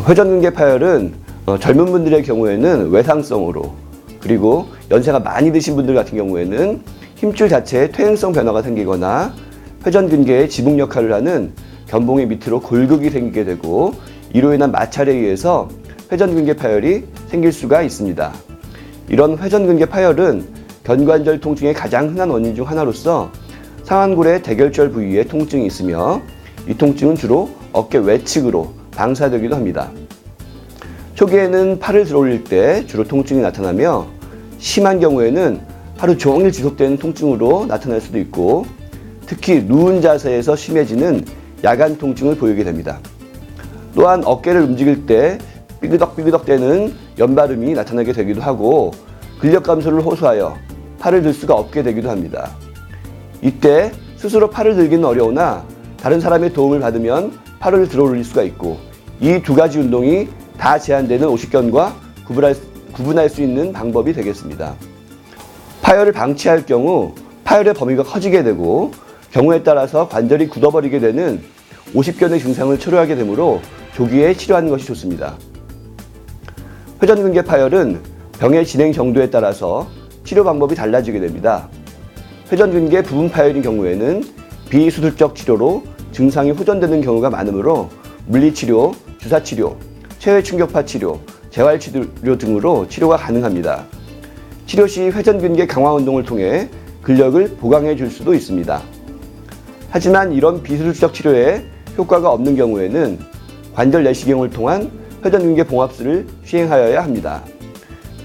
회전근개 파열은 젊은 분들의 경우에는 외상성으로, 그리고 연세가 많이 드신 분들 같은 경우에는 힘줄 자체에 퇴행성 변화가 생기거나 회전근개의 지붕 역할을 하는 견봉의 밑으로 골격이 생기게 되고, 이로 인한 마찰에 의해서 회전근개 파열이 생길 수가 있습니다. 이런 회전근개 파열은 견관절 통증의 가장 흔한 원인 중 하나로서 상완골의 대결절 부위에 통증이 있으며, 이 통증은 주로 어깨 외측으로 방사되기도 합니다. 초기에는 팔을 들어올릴 때 주로 통증이 나타나며, 심한 경우에는 하루 종일 지속되는 통증으로 나타날 수도 있고, 특히 누운 자세에서 심해지는 야간 통증을 보이게 됩니다. 또한 어깨를 움직일 때 삐그덕삐그덕 대는 연발음이 나타나게 되기도 하고, 근력 감소를 호소하여 팔을 들 수가 없게 되기도 합니다. 이때 스스로 팔을 들기는 어려우나 다른 사람의 도움을 받으면 팔을 들어 올릴 수가 있고, 이 두 가지 운동이 다 제한되는 오십견과 구분할 수 있는 방법이 되겠습니다. 파열을 방치할 경우 파열의 범위가 커지게 되고, 경우에 따라서 관절이 굳어버리게 되는 오십견의 증상을 치료하게 되므로 조기에 치료하는 것이 좋습니다. 회전근개 파열은 병의 진행 정도에 따라서 치료 방법이 달라지게 됩니다. 회전근개 부분 파열인 경우에는 비수술적 치료로 증상이 호전되는 경우가 많으므로 물리치료, 주사치료, 체외충격파 치료, 재활치료 등으로 치료가 가능합니다. 치료 시 회전근개 강화 운동을 통해 근력을 보강해 줄 수도 있습니다. 하지만 이런 비수술적 치료에 효과가 없는 경우에는 관절 내시경을 통한 회전근개 봉합술을 시행하여야 합니다.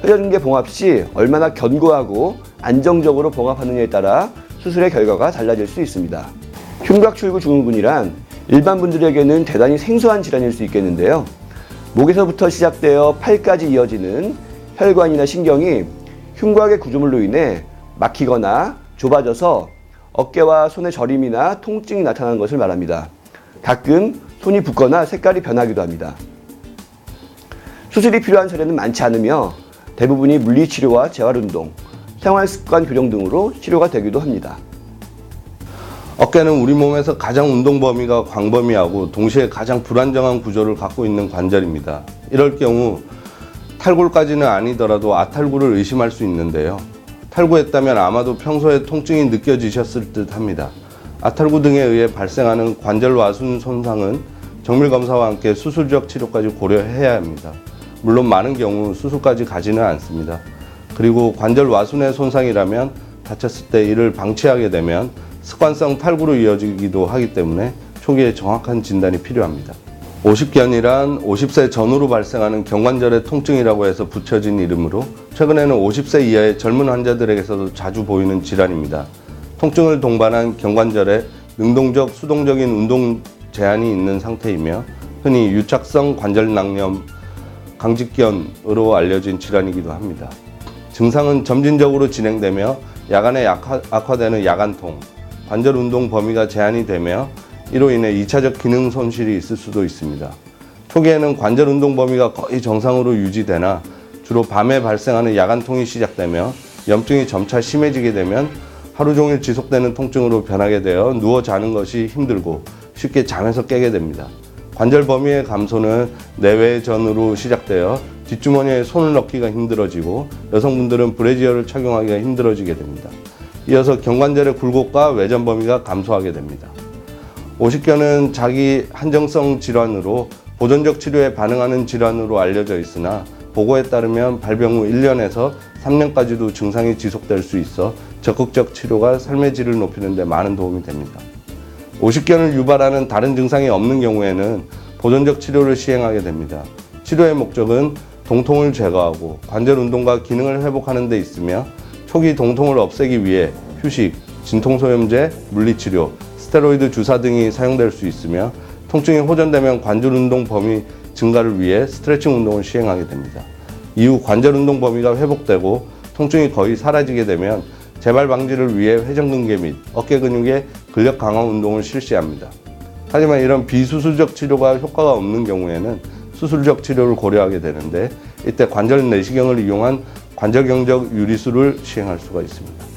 회전근개 봉합 시 얼마나 견고하고 안정적으로 봉합하느냐에 따라 수술의 결과가 달라질 수 있습니다. 흉곽출구 증후군이란 일반 분들에게는 대단히 생소한 질환일 수 있겠는데요. 목에서부터 시작되어 팔까지 이어지는 혈관이나 신경이 흉곽의 구조물로 인해 막히거나 좁아져서 어깨와 손의 저림이나 통증이 나타나는 것을 말합니다. 가끔 손이 붓거나 색깔이 변하기도 합니다. 수술이 필요한 사례는 많지 않으며 대부분이 물리치료와 재활운동, 생활습관 교정 등으로 치료가 되기도 합니다. 어깨는 우리 몸에서 가장 운동 범위가 광범위하고 동시에 가장 불안정한 구조를 갖고 있는 관절입니다. 이럴 경우 탈구까지는 아니더라도 아탈구를 의심할 수 있는데요. 탈구했다면 아마도 평소에 통증이 느껴지셨을 듯 합니다. 아탈구 등에 의해 발생하는 관절 와순 손상은 정밀검사와 함께 수술적 치료까지 고려해야 합니다. 물론 많은 경우 수술까지 가지는 않습니다. 그리고 관절 와순의 손상이라면 다쳤을 때 이를 방치하게 되면 습관성 탈구로 이어지기도 하기 때문에 초기에 정확한 진단이 필요합니다. 오십견이란 50세 전후로 발생하는 견관절의 통증이라고 해서 붙여진 이름으로 최근에는 50세 이하의 젊은 환자들에게서도 자주 보이는 질환입니다. 통증을 동반한 견관절에 능동적, 수동적인 운동 제한이 있는 상태이며 흔히 유착성 관절낭염, 강직견으로 알려진 질환이기도 합니다. 증상은 점진적으로 진행되며 야간에 악화되는 야간통, 관절 운동 범위가 제한이 되며 이로 인해 2차적 기능 손실이 있을 수도 있습니다. 초기에는 관절 운동 범위가 거의 정상으로 유지되나 주로 밤에 발생하는 야간통이 시작되며 염증이 점차 심해지게 되면 하루 종일 지속되는 통증으로 변하게 되어 누워 자는 것이 힘들고 쉽게 잠에서 깨게 됩니다. 관절 범위의 감소는 내외전으로 시작되어 뒷주머니에 손을 넣기가 힘들어지고 여성분들은 브래지어를 착용하기가 힘들어지게 됩니다. 이어서 견관절의 굴곡과 외전 범위가 감소하게 됩니다. 오십견은 자기 한정성 질환으로 보존적 치료에 반응하는 질환으로 알려져 있으나 보고에 따르면 발병 후 1년에서 3년까지도 증상이 지속될 수 있어 적극적 치료가 삶의 질을 높이는 데 많은 도움이 됩니다. 오십견을 유발하는 다른 증상이 없는 경우에는 보존적 치료를 시행하게 됩니다. 치료의 목적은 동통을 제거하고 관절 운동과 기능을 회복하는 데 있으며 초기 동통을 없애기 위해 휴식, 진통소염제, 물리치료, 스테로이드 주사 등이 사용될 수 있으며 통증이 호전되면 관절 운동 범위 증가를 위해 스트레칭 운동을 시행하게 됩니다. 이후 관절 운동 범위가 회복되고 통증이 거의 사라지게 되면 재발 방지를 위해 회전근개 및 어깨 근육의 근력 강화 운동을 실시합니다. 하지만 이런 비수술적 치료가 효과가 없는 경우에는 수술적 치료를 고려하게 되는데 이때 관절 내시경을 이용한 관절경적 유리술을 시행할 수가 있습니다.